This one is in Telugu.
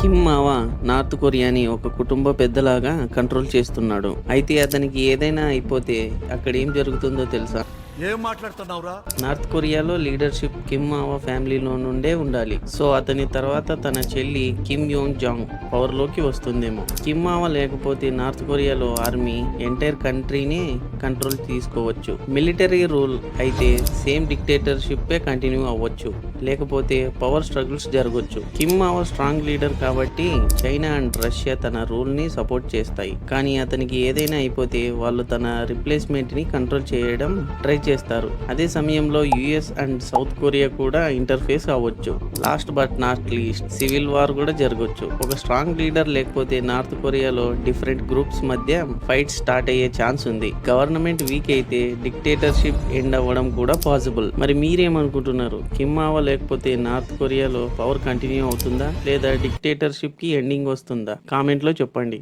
కిమ్ మావా నార్త్ కొరియాని ఒక కుటుంబ పెద్దలాగా కంట్రోల్ చేస్తున్నాడు. అయితే అతనికి ఏదైనా అయిపోతే అక్కడ ఏం జరుగుతుందో తెలుసా? ఏం మాట్లాడుతున్నావురా? నార్త్ కొరియాలో లీడర్షిప్ కిమ్ మావా ఫ్యామిలీలో నుండే ఉండాలి. సో అతని తర్వాత తన చెల్లి కిమ్ యోంగ్ జాంగ్ పవర్ లోకి వస్తుందేమో. కిమ్ మావా లేకపోతే నార్త్ కొరియాలో ఆర్మీ ఎంటైర్ కంట్రీని కంట్రోల్ తీసుకోవచ్చు. మిలిటరీ రూల్ అయితే సేమ్ డిక్టేటర్షిప్ కంటిన్యూ అవ్వచ్చు, లేకపోతే పవర్ స్ట్రగుల్స్ జరగవచ్చు. కిమ్ మావా స్ట్రాంగ్ లీడర్ కాబట్టి చైనా అండ్ రష్యా తన రూల్ ని సపోర్ట్ చేస్తాయి. కానీ అతనికి ఏదైనా అయిపోతే వాళ్ళు తన రిప్లేస్మెంట్ ని కంట్రోల్ చేయడం ట్రై చేస్తారు. అదే సమయంలో యుఎస్ అండ్ సౌత్ కొరియా కూడా ఇంటర్ఫేస్ అవ్వచ్చు. Last but not least civil war కూడా జరగవచ్చు. ఒక స్ట్రాంగ్ లీడర్ లేకపోతే నార్త్ కొరియాలో డిఫరెంట్ గ్రూప్స్ మధ్య ఫైట్ స్టార్ట్ అయ్యే ఛాన్స్ ఉంది. గవర్నమెంట్ వీక్ అయితే డిక్టేటర్షిప్ ఎండ్ అవ్వడం కూడా పాసిబుల్. మరి మీరేమనుకుంటున్నారు? కిమ్ మావా లేకపోతే నార్త్ కొరియాలో పవర్ కంటిన్యూ అవుతుందా, లేదా డిక్టేటర్షిప్ కి ఎండింగ్ వస్తుందా? కామెంట్ లో చెప్పండి.